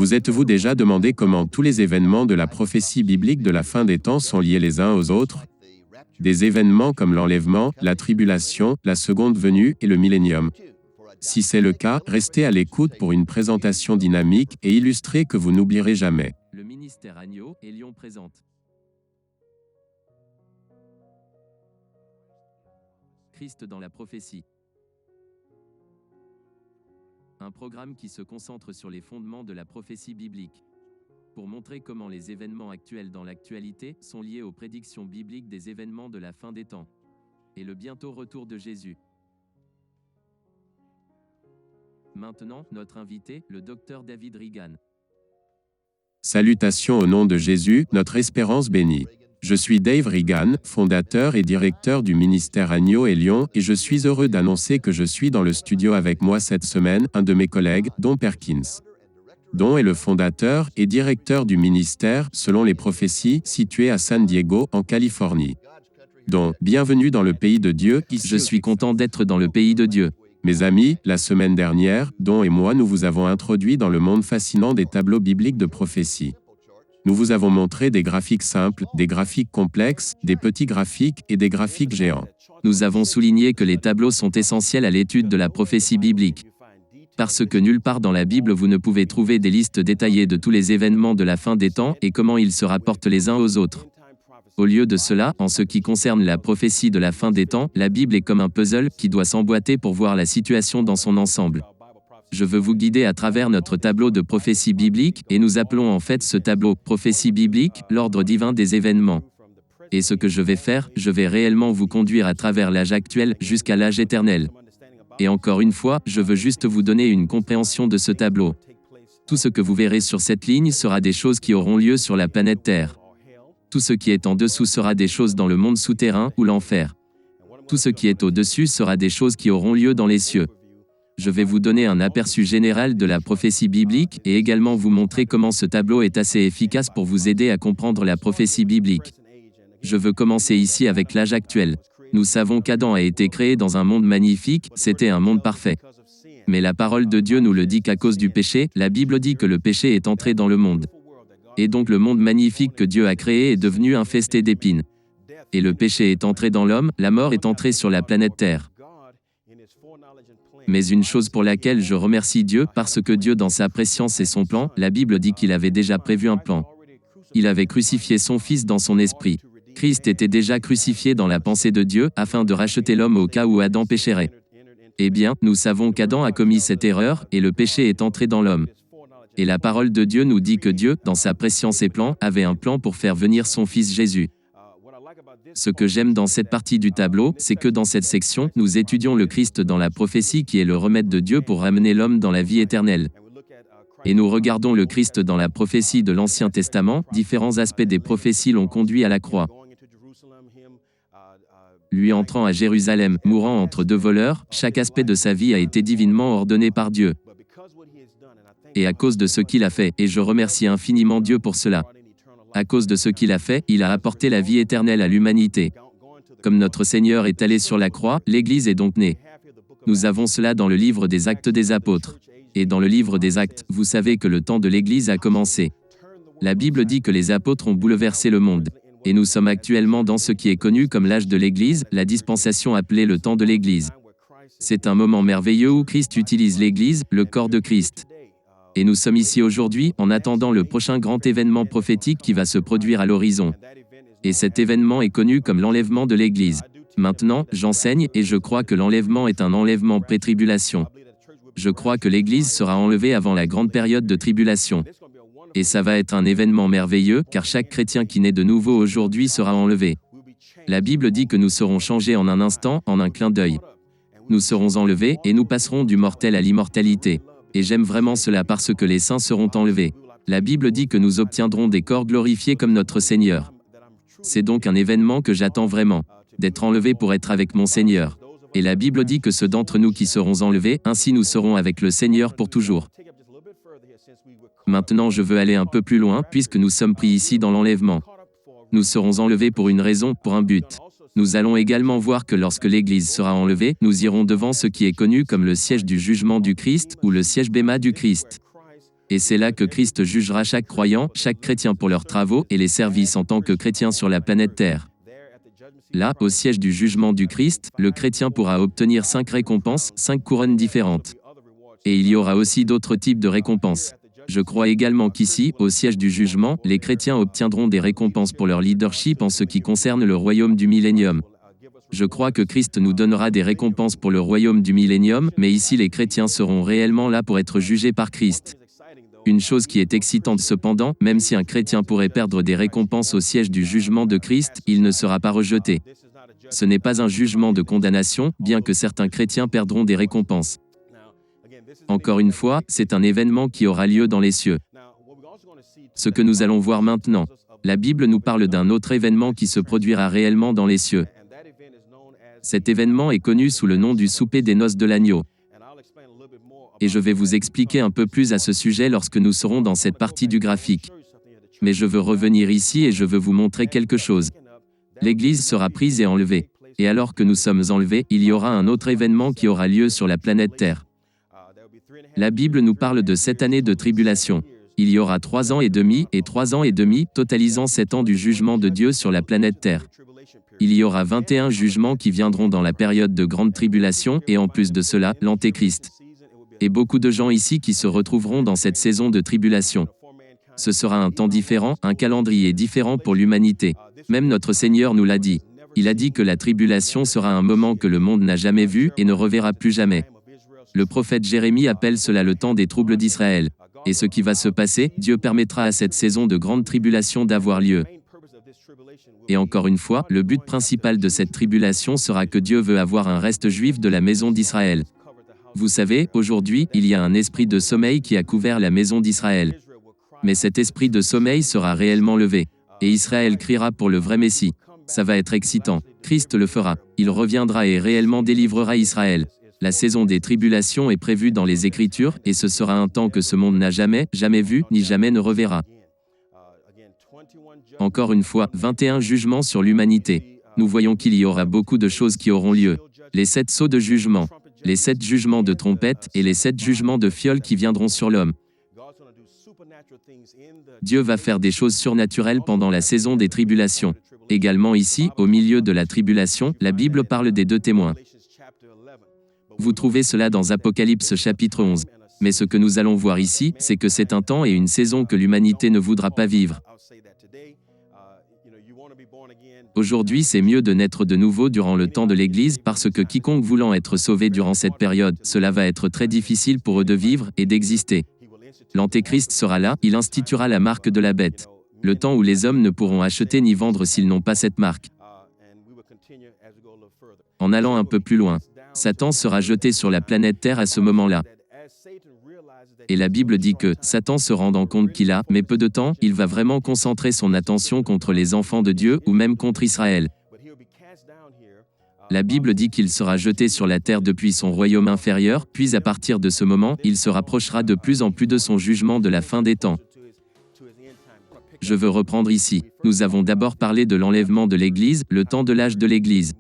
Vous êtes-vous déjà demandé comment tous les événements de la prophétie biblique de la fin des temps sont liés les uns aux autres? Des événements comme l'enlèvement, la tribulation, la seconde venue et le millénium. Si c'est le cas, restez à l'écoute pour une présentation dynamique et illustrée que vous n'oublierez jamais. Le ministère Agneau et Lyon présente Christ dans la prophétie. Un programme qui se concentre sur les fondements de la prophétie biblique, pour montrer comment les événements actuels dans l'actualité sont liés aux prédictions bibliques des événements de la fin des temps, et le bientôt retour de Jésus. Maintenant, notre invité, le Dr David Reagan. Salutations au nom de Jésus, notre espérance bénie. Je suis Dave Reagan, fondateur et directeur du ministère Agneau et Lyon, et je suis heureux d'annoncer que je suis dans le studio avec moi cette semaine, un de mes collègues, Don Perkins. Don est le fondateur et directeur du ministère, selon les prophéties, situé à San Diego, en Californie. Don, bienvenue dans le pays de Dieu. Je suis content d'être dans le pays de Dieu. Mes amis, la semaine dernière, Don et moi nous vous avons introduit dans le monde fascinant des tableaux bibliques de prophétie. Nous vous avons montré des graphiques simples, des graphiques complexes, des petits graphiques et des graphiques géants. Nous avons souligné que les tableaux sont essentiels à l'étude de la prophétie biblique. Parce que nulle part dans la Bible vous ne pouvez trouver des listes détaillées de tous les événements de la fin des temps et comment ils se rapportent les uns aux autres. Au lieu de cela, en ce qui concerne la prophétie de la fin des temps, la Bible est comme un puzzle qui doit s'emboîter pour voir la situation dans son ensemble. Je veux vous guider à travers notre tableau de prophétie biblique, et nous appelons en fait ce tableau « prophétie biblique » l'ordre divin des événements. Et ce que je vais faire, je vais réellement vous conduire à travers l'âge actuel jusqu'à l'âge éternel. Et encore une fois, je veux juste vous donner une compréhension de ce tableau. Tout ce que vous verrez sur cette ligne sera des choses qui auront lieu sur la planète Terre. Tout ce qui est en dessous sera des choses dans le monde souterrain ou l'enfer. Tout ce qui est au-dessus sera des choses qui auront lieu dans les cieux. Je vais vous donner un aperçu général de la prophétie biblique et également vous montrer comment ce tableau est assez efficace pour vous aider à comprendre la prophétie biblique. Je veux commencer ici avec l'âge actuel. Nous savons qu'Adam a été créé dans un monde magnifique, c'était un monde parfait. Mais la parole de Dieu nous le dit qu'à cause du péché, la Bible dit que le péché est entré dans le monde. Et donc le monde magnifique que Dieu a créé est devenu infesté d'épines. Et le péché est entré dans l'homme, la mort est entrée sur la planète Terre. Mais une chose pour laquelle je remercie Dieu, parce que Dieu dans sa préscience et son plan, la Bible dit qu'il avait déjà prévu un plan. Il avait crucifié son Fils dans son esprit. Christ était déjà crucifié dans la pensée de Dieu, afin de racheter l'homme au cas où Adam pécherait. Eh bien, nous savons qu'Adam a commis cette erreur, et le péché est entré dans l'homme. Et la parole de Dieu nous dit que Dieu, dans sa préscience et plan, avait un plan pour faire venir son Fils Jésus. Ce que j'aime dans cette partie du tableau, c'est que dans cette section, nous étudions le Christ dans la prophétie qui est le remède de Dieu pour ramener l'homme dans la vie éternelle. Et nous regardons le Christ dans la prophétie de l'Ancien Testament, différents aspects des prophéties l'ont conduit à la croix. Lui entrant à Jérusalem, mourant entre deux voleurs, chaque aspect de sa vie a été divinement ordonné par Dieu. Et à cause de ce qu'il a fait, et je remercie infiniment Dieu pour cela. À cause de ce qu'il a fait, il a apporté la vie éternelle à l'humanité. Comme notre Seigneur est allé sur la croix, l'Église est donc née. Nous avons cela dans le livre des Actes des Apôtres. Et dans le livre des Actes, vous savez que le temps de l'Église a commencé. La Bible dit que les apôtres ont bouleversé le monde. Et nous sommes actuellement dans ce qui est connu comme l'âge de l'Église, la dispensation appelée le temps de l'Église. C'est un moment merveilleux où Christ utilise l'Église, le corps de Christ. Et nous sommes ici aujourd'hui, en attendant le prochain grand événement prophétique qui va se produire à l'horizon. Et cet événement est connu comme l'enlèvement de l'Église. Maintenant, j'enseigne, et je crois que l'enlèvement est un enlèvement pré-tribulation. Je crois que l'Église sera enlevée avant la grande période de tribulation. Et ça va être un événement merveilleux, car chaque chrétien qui naît de nouveau aujourd'hui sera enlevé. La Bible dit que nous serons changés en un instant, en un clin d'œil. Nous serons enlevés, et nous passerons du mortel à l'immortalité. Et j'aime vraiment cela parce que les saints seront enlevés. La Bible dit que nous obtiendrons des corps glorifiés comme notre Seigneur. C'est donc un événement que j'attends vraiment, d'être enlevé pour être avec mon Seigneur. Et la Bible dit que ceux d'entre nous qui seront enlevés, ainsi nous serons avec le Seigneur pour toujours. Maintenant je veux aller un peu plus loin, puisque nous sommes pris ici dans l'enlèvement. Nous serons enlevés pour une raison, pour un but. Nous allons également voir que lorsque l'Église sera enlevée, nous irons devant ce qui est connu comme le siège du jugement du Christ, ou le siège béma du Christ. Et c'est là que Christ jugera chaque croyant, chaque chrétien pour leurs travaux et les services en tant que chrétien sur la planète Terre. Là, au siège du jugement du Christ, le chrétien pourra obtenir 5 récompenses, 5 couronnes différentes. Et il y aura aussi d'autres types de récompenses. Je crois également qu'ici, au siège du jugement, les chrétiens obtiendront des récompenses pour leur leadership en ce qui concerne le royaume du millénium. Je crois que Christ nous donnera des récompenses pour le royaume du millénium, mais ici les chrétiens seront réellement là pour être jugés par Christ. Une chose qui est excitante cependant, même si un chrétien pourrait perdre des récompenses au siège du jugement de Christ, il ne sera pas rejeté. Ce n'est pas un jugement de condamnation, bien que certains chrétiens perdront des récompenses. Encore une fois, c'est un événement qui aura lieu dans les cieux. Ce que nous allons voir maintenant. La Bible nous parle d'un autre événement qui se produira réellement dans les cieux. Cet événement est connu sous le nom du souper des noces de l'agneau. Et je vais vous expliquer un peu plus à ce sujet lorsque nous serons dans cette partie du graphique. Mais je veux revenir ici et je veux vous montrer quelque chose. L'Église sera prise et enlevée. Et alors que nous sommes enlevés, il y aura un autre événement qui aura lieu sur la planète Terre. La Bible nous parle de 7 années de tribulation. Il y aura 3 ans et demi et 3 ans et demi, totalisant 7 ans du jugement de Dieu sur la planète Terre. Il y aura 21 jugements qui viendront dans la période de grande tribulation, et en plus de cela, l'Antéchrist. Et beaucoup de gens ici qui se retrouveront dans cette saison de tribulation. Ce sera un temps différent, un calendrier différent pour l'humanité. Même notre Seigneur nous l'a dit. Il a dit que la tribulation sera un moment que le monde n'a jamais vu et ne reverra plus jamais. Le prophète Jérémie appelle cela le temps des troubles d'Israël. Et ce qui va se passer, Dieu permettra à cette saison de grande tribulation d'avoir lieu. Et encore une fois, le but principal de cette tribulation sera que Dieu veut avoir un reste juif de la maison d'Israël. Vous savez, aujourd'hui, il y a un esprit de sommeil qui a couvert la maison d'Israël. Mais cet esprit de sommeil sera réellement levé. Et Israël criera pour le vrai Messie. Ça va être excitant. Christ le fera. Il reviendra et réellement délivrera Israël. La saison des tribulations est prévue dans les Écritures, et ce sera un temps que ce monde n'a jamais, jamais vu, ni jamais ne reverra. Encore une fois, 21 jugements sur l'humanité. Nous voyons qu'il y aura beaucoup de choses qui auront lieu. Les 7 sceaux de jugement, les 7 jugements de trompette et les 7 jugements de fiole qui viendront sur l'homme. Dieu va faire des choses surnaturelles pendant la saison des tribulations. Également ici, au milieu de la tribulation, la Bible parle des 2 témoins. Vous trouvez cela dans Apocalypse chapitre 11. Mais ce que nous allons voir ici, c'est que c'est un temps et une saison que l'humanité ne voudra pas vivre. Aujourd'hui, c'est mieux de naître de nouveau durant le temps de l'Église parce que quiconque voulant être sauvé durant cette période, cela va être très difficile pour eux de vivre et d'exister. L'Antéchrist sera là, il instituera la marque de la bête. Le temps où les hommes ne pourront acheter ni vendre s'ils n'ont pas cette marque. En allant un peu plus loin, Satan sera jeté sur la planète Terre à ce moment-là. Et la Bible dit que, Satan se rendant compte qu'il a, mais peu de temps, il va vraiment concentrer son attention contre les enfants de Dieu ou même contre Israël. La Bible dit qu'il sera jeté sur la terre depuis son royaume inférieur, puis à partir de ce moment, il se rapprochera de plus en plus de son jugement de la fin des temps. Je veux reprendre ici. Nous avons d'abord parlé de l'enlèvement de l'Église, le temps de l'âge de l'Église.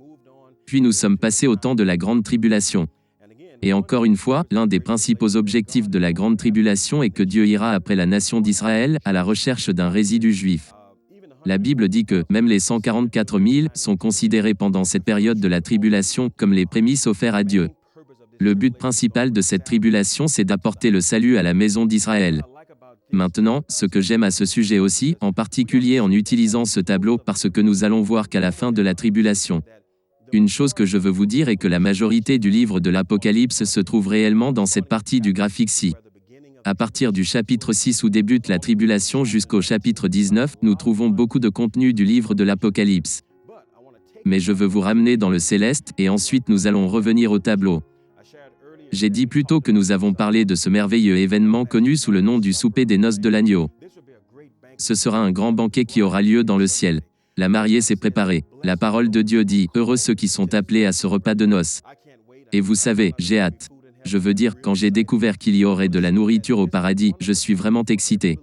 Puis nous sommes passés au temps de la grande tribulation. Et encore une fois, l'un des principaux objectifs de la grande tribulation est que Dieu ira après la nation d'Israël, à la recherche d'un résidu juif. La Bible dit que, même les 144 000 sont considérés pendant cette période de la tribulation comme les prémices offertes à Dieu. Le but principal de cette tribulation, c'est d'apporter le salut à la maison d'Israël. Maintenant, ce que j'aime à ce sujet aussi, en particulier en utilisant ce tableau, parce que nous allons voir qu'à la fin de la tribulation, une chose que je veux vous dire est que la majorité du livre de l'Apocalypse se trouve réellement dans cette partie du graphique-ci. À partir du chapitre 6 où débute la tribulation jusqu'au chapitre 19, nous trouvons beaucoup de contenu du livre de l'Apocalypse. Mais je veux vous ramener dans le céleste, et ensuite nous allons revenir au tableau. J'ai dit plus tôt que nous avons parlé de ce merveilleux événement connu sous le nom du souper des noces de l'agneau. Ce sera un grand banquet qui aura lieu dans le ciel. La mariée s'est préparée. La parole de Dieu dit « Heureux ceux qui sont appelés à ce repas de noces ». Et vous savez, j'ai hâte. Je veux dire, quand j'ai découvert qu'il y aurait de la nourriture au paradis, je suis vraiment excité.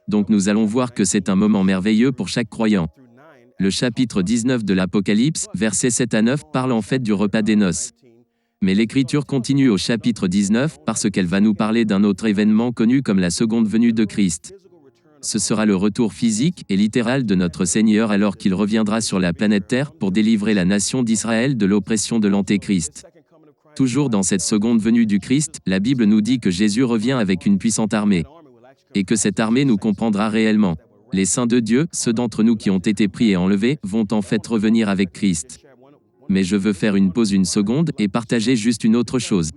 Donc nous allons voir que c'est un moment merveilleux pour chaque croyant. Le chapitre 19 de l'Apocalypse, versets 7 à 9, parle en fait du repas des noces. Mais l'Écriture continue au chapitre 19 parce qu'elle va nous parler d'un autre événement connu comme la seconde venue de Christ. Ce sera le retour physique et littéral de notre Seigneur alors qu'il reviendra sur la planète Terre pour délivrer la nation d'Israël de l'oppression de l'Antéchrist. Toujours dans cette seconde venue du Christ, la Bible nous dit que Jésus revient avec une puissante armée. Et que cette armée nous comprendra réellement. Les saints de Dieu, ceux d'entre nous qui ont été pris et enlevés, vont en fait revenir avec Christ. Mais je veux faire une pause une seconde et partager juste une autre chose.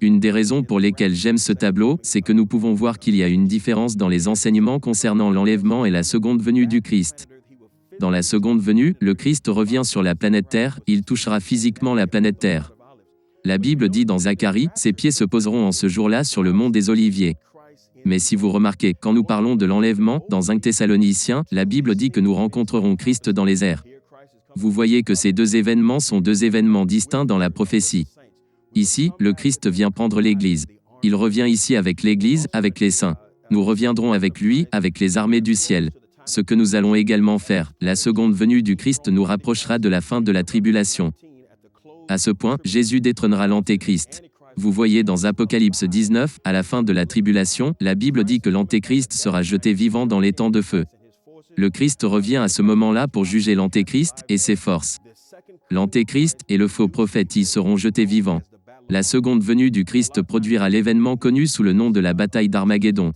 Une des raisons pour lesquelles j'aime ce tableau, c'est que nous pouvons voir qu'il y a une différence dans les enseignements concernant l'enlèvement et la seconde venue du Christ. Dans la seconde venue, le Christ revient sur la planète Terre, il touchera physiquement la planète Terre. La Bible dit dans Zacharie, ses pieds se poseront en ce jour-là sur le mont des Oliviers. Mais si vous remarquez, quand nous parlons de l'enlèvement, dans 1 Thessaloniciens, la Bible dit que nous rencontrerons Christ dans les airs. Vous voyez que ces deux événements sont deux événements distincts dans la prophétie. Ici, le Christ vient prendre l'Église. Il revient ici avec l'Église, avec les saints. Nous reviendrons avec lui, avec les armées du ciel. Ce que nous allons également faire, la seconde venue du Christ nous rapprochera de la fin de la tribulation. À ce point, Jésus détrônera l'Antéchrist. Vous voyez dans Apocalypse 19, à la fin de la tribulation, la Bible dit que l'Antéchrist sera jeté vivant dans les temps de feu. Le Christ revient à ce moment-là pour juger l'Antéchrist et ses forces. L'Antéchrist et le faux prophète y seront jetés vivants. La seconde venue du Christ produira l'événement connu sous le nom de la bataille d'Armageddon.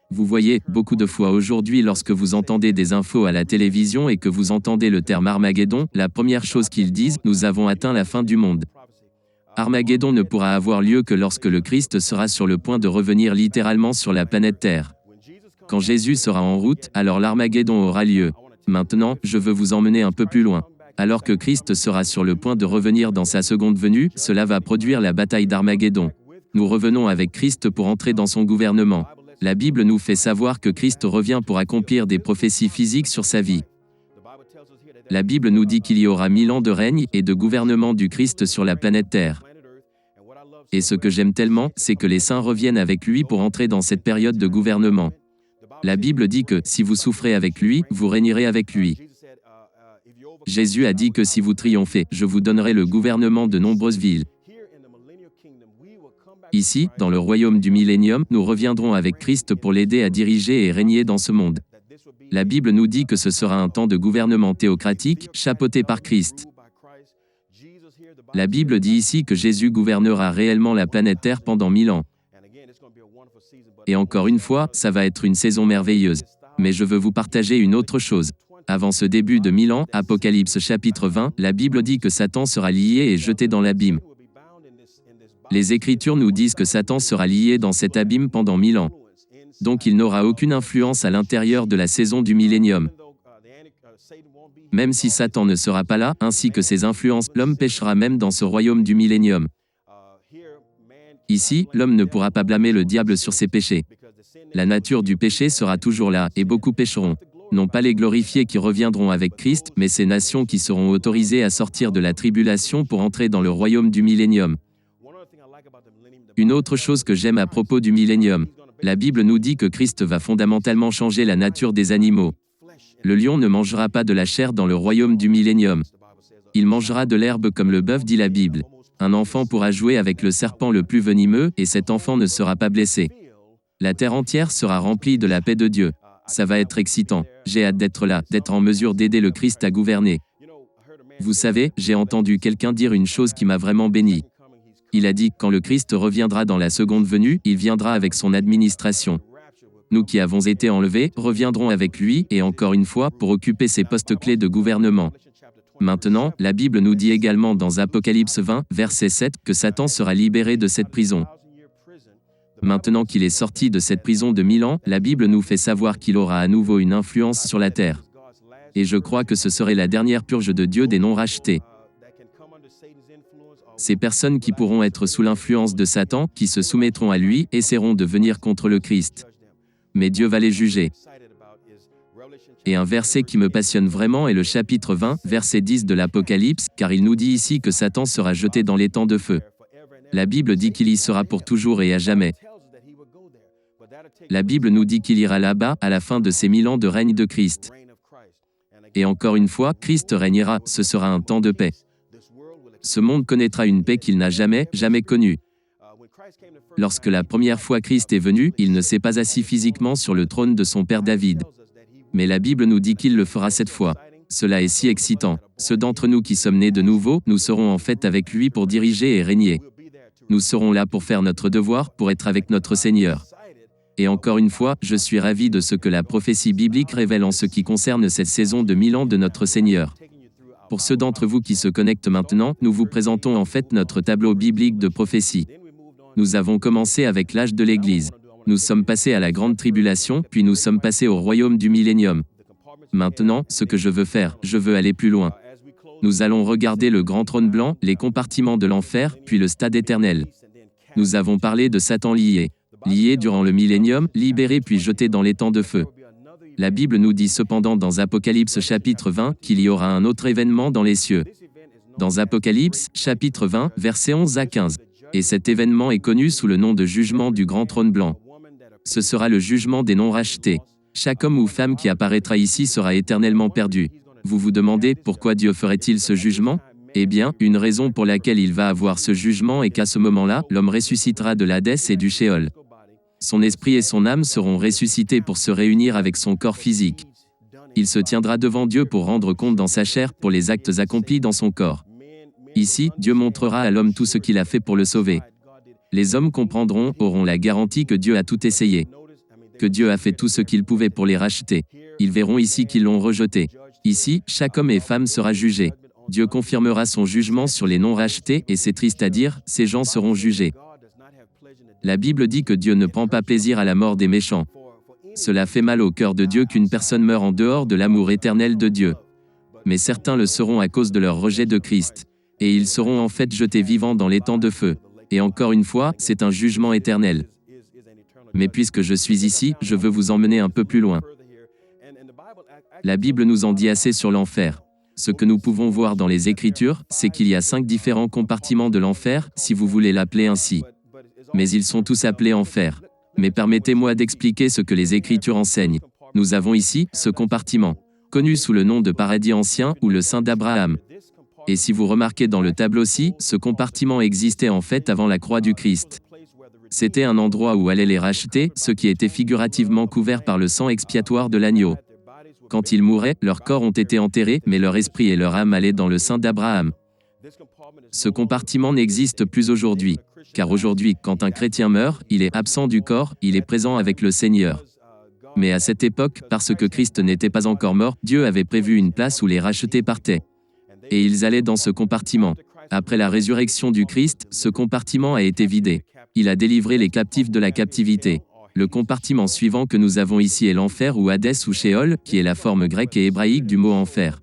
Vous voyez, beaucoup de fois aujourd'hui lorsque vous entendez des infos à la télévision et que vous entendez le terme Armageddon, la première chose qu'ils disent, nous avons atteint la fin du monde. Armageddon ne pourra avoir lieu que lorsque le Christ sera sur le point de revenir littéralement sur la planète Terre. Quand Jésus sera en route, alors l'Armageddon aura lieu. Maintenant, je veux vous emmener un peu plus loin. Alors que Christ sera sur le point de revenir dans sa seconde venue, cela va produire la bataille d'Armageddon. Nous revenons avec Christ pour entrer dans son gouvernement. La Bible nous fait savoir que Christ revient pour accomplir des prophéties physiques sur sa vie. La Bible nous dit qu'il y aura 1000 ans de règne et de gouvernement du Christ sur la planète Terre. Et ce que j'aime tellement, c'est que les saints reviennent avec lui pour entrer dans cette période de gouvernement. La Bible dit que, si vous souffrez avec lui, vous régnerez avec lui. Jésus a dit que si vous triomphez, je vous donnerai le gouvernement de nombreuses villes. Ici, dans le royaume du millénium, nous reviendrons avec Christ pour l'aider à diriger et régner dans ce monde. La Bible nous dit que ce sera un temps de gouvernement théocratique, chapeauté par Christ. La Bible dit ici que Jésus gouvernera réellement la planète Terre pendant 1000 ans. Et encore une fois, ça va être une saison merveilleuse. Mais je veux vous partager une autre chose. Avant ce début de 1000 ans, Apocalypse chapitre 20, la Bible dit que Satan sera lié et jeté dans l'abîme. Les Écritures nous disent que Satan sera lié dans cet abîme pendant 1000 ans. Donc il n'aura aucune influence à l'intérieur de la saison du millénium. Même si Satan ne sera pas là, ainsi que ses influences, l'homme péchera même dans ce royaume du millénium. Ici, l'homme ne pourra pas blâmer le diable sur ses péchés. La nature du péché sera toujours là, et beaucoup pécheront. Non pas les glorifiés qui reviendront avec Christ, mais ces nations qui seront autorisées à sortir de la tribulation pour entrer dans le royaume du millénium. Une autre chose que j'aime à propos du millénium, la Bible nous dit que Christ va fondamentalement changer la nature des animaux. Le lion ne mangera pas de la chair dans le royaume du millénium. Il mangera de l'herbe comme le bœuf, dit la Bible. Un enfant pourra jouer avec le serpent le plus venimeux, et cet enfant ne sera pas blessé. La terre entière sera remplie de la paix de Dieu. Ça va être excitant. J'ai hâte d'être là, d'être en mesure d'aider le Christ à gouverner. Vous savez, j'ai entendu quelqu'un dire une chose qui m'a vraiment béni. Il a dit, quand le Christ reviendra dans la seconde venue, il viendra avec son administration. Nous qui avons été enlevés, reviendrons avec lui, et encore une fois, pour occuper ces postes clés de gouvernement. Maintenant, la Bible nous dit également dans Apocalypse 20, verset 7, que Satan sera libéré de cette prison. Maintenant qu'il est sorti de cette prison de 1000 ans, la Bible nous fait savoir qu'il aura à nouveau une influence sur la terre. Et je crois que ce serait la dernière purge de Dieu des non-rachetés. Ces personnes qui pourront être sous l'influence de Satan, qui se soumettront à lui, essaieront de venir contre le Christ. Mais Dieu va les juger. Et un verset qui me passionne vraiment est le chapitre 20, verset 10 de l'Apocalypse, car il nous dit ici que Satan sera jeté dans les temps de feu. La Bible dit qu'il y sera pour toujours et à jamais. La Bible nous dit qu'il ira là-bas, à la fin de ces 1000 ans de règne de Christ. Et encore une fois, Christ régnera, ce sera un temps de paix. Ce monde connaîtra une paix qu'il n'a jamais connue. Lorsque la première fois Christ est venu, il ne s'est pas assis physiquement sur le trône de son père David. Mais la Bible nous dit qu'il le fera cette fois. Cela est si excitant. Ceux d'entre nous qui sommes nés de nouveau, nous serons en fait avec lui pour diriger et régner. Nous serons là pour faire notre devoir, pour être avec notre Seigneur. Et encore une fois, je suis ravi de ce que la prophétie biblique révèle en ce qui concerne cette saison de 1000 ans de notre Seigneur. Pour ceux d'entre vous qui se connectent maintenant, nous vous présentons en fait notre tableau biblique de prophétie. Nous avons commencé avec l'âge de l'Église. Nous sommes passés à la grande tribulation, puis nous sommes passés au royaume du millénium. Maintenant, ce que je veux faire, je veux aller plus loin. Nous allons regarder le grand trône blanc, les compartiments de l'enfer, puis le stade éternel. Nous avons parlé de Satan lié durant le millénium, libéré puis jeté dans les temps de feu. La Bible nous dit cependant dans Apocalypse chapitre 20 qu'il y aura un autre événement dans les cieux. Dans Apocalypse chapitre 20, versets 11 à 15. Et cet événement est connu sous le nom de jugement du grand trône blanc. Ce sera le jugement des non-rachetés. Chaque homme ou femme qui apparaîtra ici sera éternellement perdu. Vous vous demandez pourquoi Dieu ferait-il ce jugement ? Eh bien, une raison pour laquelle il va avoir ce jugement est qu'à ce moment-là, l'homme ressuscitera de l'Hadès et du Sheol. Son esprit et son âme seront ressuscités pour se réunir avec son corps physique. Il se tiendra devant Dieu pour rendre compte dans sa chair pour les actes accomplis dans son corps. Ici, Dieu montrera à l'homme tout ce qu'il a fait pour le sauver. Les hommes comprendront, auront la garantie que Dieu a tout essayé, que Dieu a fait tout ce qu'il pouvait pour les racheter. Ils verront ici qu'ils l'ont rejeté. Ici, chaque homme et femme sera jugé. Dieu confirmera son jugement sur les non-rachetés, et c'est triste à dire, ces gens seront jugés. La Bible dit que Dieu ne prend pas plaisir à la mort des méchants. Cela fait mal au cœur de Dieu qu'une personne meure en dehors de l'amour éternel de Dieu. Mais certains le seront à cause de leur rejet de Christ. Et ils seront en fait jetés vivants dans les temps de feu. Et encore une fois, c'est un jugement éternel. Mais puisque je suis ici, je veux vous emmener un peu plus loin. La Bible nous en dit assez sur l'enfer. Ce que nous pouvons voir dans les Écritures, c'est qu'il y a 5 différents compartiments de l'enfer, si vous voulez l'appeler ainsi. Mais ils sont tous appelés enfer. Mais permettez-moi d'expliquer ce que les Écritures enseignent. Nous avons ici ce compartiment, connu sous le nom de paradis ancien ou le sein d'Abraham. Et si vous remarquez dans le tableau-ci, ce compartiment existait en fait avant la croix du Christ. C'était un endroit où allaient les rachetés, ceux qui étaient figurativement couverts par le sang expiatoire de l'agneau. Quand ils mouraient, leurs corps ont été enterrés, mais leur esprit et leur âme allaient dans le sein d'Abraham. Ce compartiment n'existe plus aujourd'hui, car aujourd'hui, quand un chrétien meurt, il est absent du corps, il est présent avec le Seigneur. Mais à cette époque, parce que Christ n'était pas encore mort, Dieu avait prévu une place où les rachetés partaient. Et ils allaient dans ce compartiment. Après la résurrection du Christ, ce compartiment a été vidé. Il a délivré les captifs de la captivité. Le compartiment suivant que nous avons ici est l'enfer ou Hadès ou Sheol, qui est la forme grecque et hébraïque du mot enfer.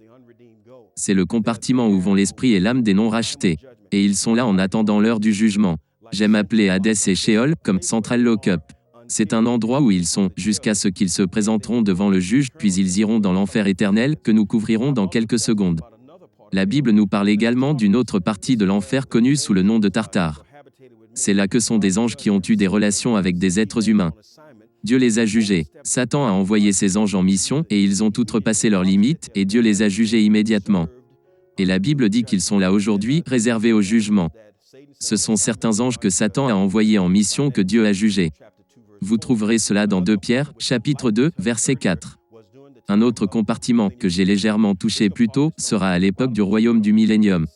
C'est le compartiment où vont l'esprit et l'âme des non-rachetés. Et ils sont là en attendant l'heure du jugement. J'aime appeler Hadès et Sheol comme Central Lockup. C'est un endroit où ils sont, jusqu'à ce qu'ils se présenteront devant le juge, puis ils iront dans l'enfer éternel, que nous couvrirons dans quelques secondes. La Bible nous parle également d'une autre partie de l'enfer connue sous le nom de Tartare. C'est là que sont des anges qui ont eu des relations avec des êtres humains. Dieu les a jugés. Satan a envoyé ses anges en mission, et ils ont outrepassé leurs limites, et Dieu les a jugés immédiatement. Et la Bible dit qu'ils sont là aujourd'hui, réservés au jugement. Ce sont certains anges que Satan a envoyés en mission que Dieu a jugés. Vous trouverez cela dans 2 Pierre, chapitre 2, verset 4. Un autre compartiment, que j'ai légèrement touché plus tôt, sera à l'époque du royaume du millénium.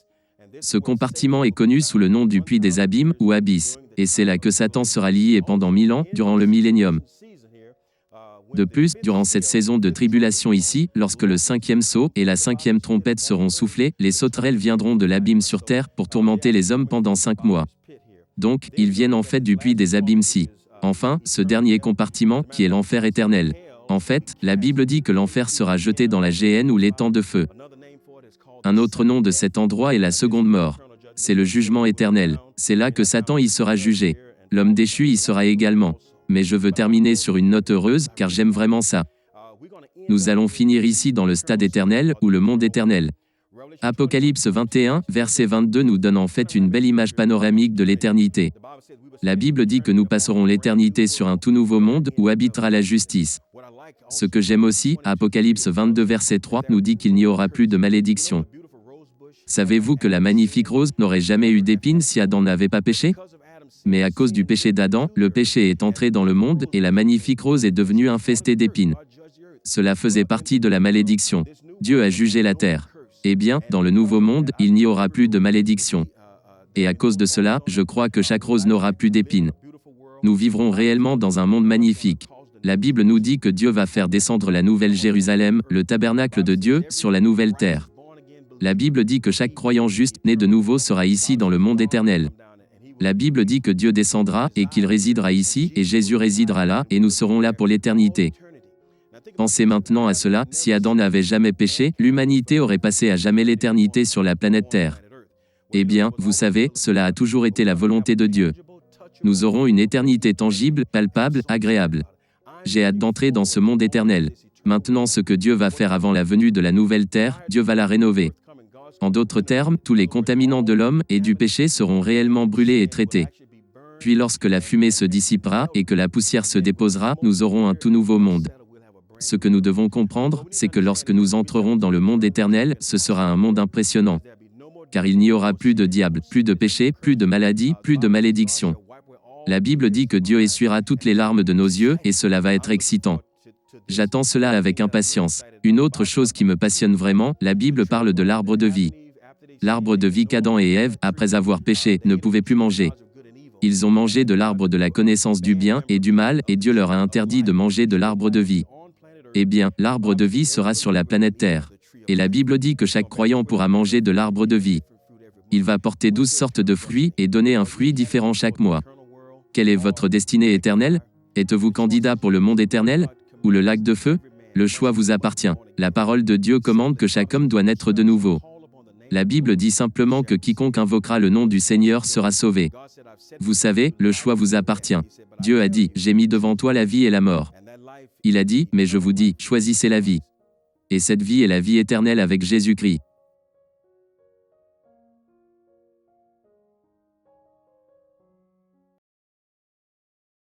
Ce compartiment est connu sous le nom du puits des abîmes, ou abysse, et c'est là que Satan sera lié pendant 1000 ans, durant le millénium. De plus, durant cette saison de tribulation ici, lorsque le 5e sceau et la 5e trompette seront soufflés, les sauterelles viendront de l'abîme sur terre pour tourmenter les hommes pendant 5 mois. Donc, ils viennent en fait du puits des abîmes-ci. Enfin, ce dernier compartiment, qui est l'enfer éternel. En fait, la Bible dit que l'enfer sera jeté dans la géhenne ou l'étang de feu. Un autre nom de cet endroit est la seconde mort. C'est le jugement éternel. C'est là que Satan y sera jugé. L'homme déchu y sera également. Mais je veux terminer sur une note heureuse, car j'aime vraiment ça. Nous allons finir ici dans le stade éternel, ou le monde éternel. Apocalypse 21, verset 22 nous donne en fait une belle image panoramique de l'éternité. La Bible dit que nous passerons l'éternité sur un tout nouveau monde, où habitera la justice. Ce que j'aime aussi, Apocalypse 22 verset 3 nous dit qu'il n'y aura plus de malédiction. Savez-vous que la magnifique rose n'aurait jamais eu d'épines si Adam n'avait pas péché? Mais à cause du péché d'Adam, le péché est entré dans le monde et la magnifique rose est devenue infestée d'épines. Cela faisait partie de la malédiction. Dieu a jugé la terre. Eh bien, dans le nouveau monde, il n'y aura plus de malédiction. Et à cause de cela, je crois que chaque rose n'aura plus d'épines. Nous vivrons réellement dans un monde magnifique. La Bible nous dit que Dieu va faire descendre la nouvelle Jérusalem, le tabernacle de Dieu, sur la nouvelle terre. La Bible dit que chaque croyant juste, né de nouveau, sera ici dans le monde éternel. La Bible dit que Dieu descendra et qu'il résidera ici, et Jésus résidera là, et nous serons là pour l'éternité. Pensez maintenant à cela, si Adam n'avait jamais péché, l'humanité aurait passé à jamais l'éternité sur la planète Terre. Eh bien, vous savez, cela a toujours été la volonté de Dieu. Nous aurons une éternité tangible, palpable, agréable. J'ai hâte d'entrer dans ce monde éternel. Maintenant, ce que Dieu va faire avant la venue de la nouvelle terre, Dieu va la rénover. En d'autres termes, tous les contaminants de l'homme et du péché seront réellement brûlés et traités. Puis lorsque la fumée se dissipera et que la poussière se déposera, nous aurons un tout nouveau monde. Ce que nous devons comprendre, c'est que lorsque nous entrerons dans le monde éternel, ce sera un monde impressionnant. Car il n'y aura plus de diable, plus de péché, plus de maladie, plus de malédiction. La Bible dit que Dieu essuiera toutes les larmes de nos yeux et cela va être excitant. J'attends cela avec impatience. Une autre chose qui me passionne vraiment, la Bible parle de l'arbre de vie. L'arbre de vie qu'Adam et Ève, après avoir péché, ne pouvaient plus manger. Ils ont mangé de l'arbre de la connaissance du bien et du mal et Dieu leur a interdit de manger de l'arbre de vie. Eh bien, l'arbre de vie sera sur la planète Terre. Et la Bible dit que chaque croyant pourra manger de l'arbre de vie. Il va porter 12 sortes de fruits et donner un fruit différent chaque mois. Quelle est votre destinée éternelle? Êtes-vous candidat pour le monde éternel? Ou le lac de feu? Le choix vous appartient. La parole de Dieu commande que chaque homme doit naître de nouveau. La Bible dit simplement que quiconque invoquera le nom du Seigneur sera sauvé. Vous savez, le choix vous appartient. Dieu a dit, j'ai mis devant toi la vie et la mort. Il a dit, mais je vous dis, choisissez la vie. Et cette vie est la vie éternelle avec Jésus-Christ.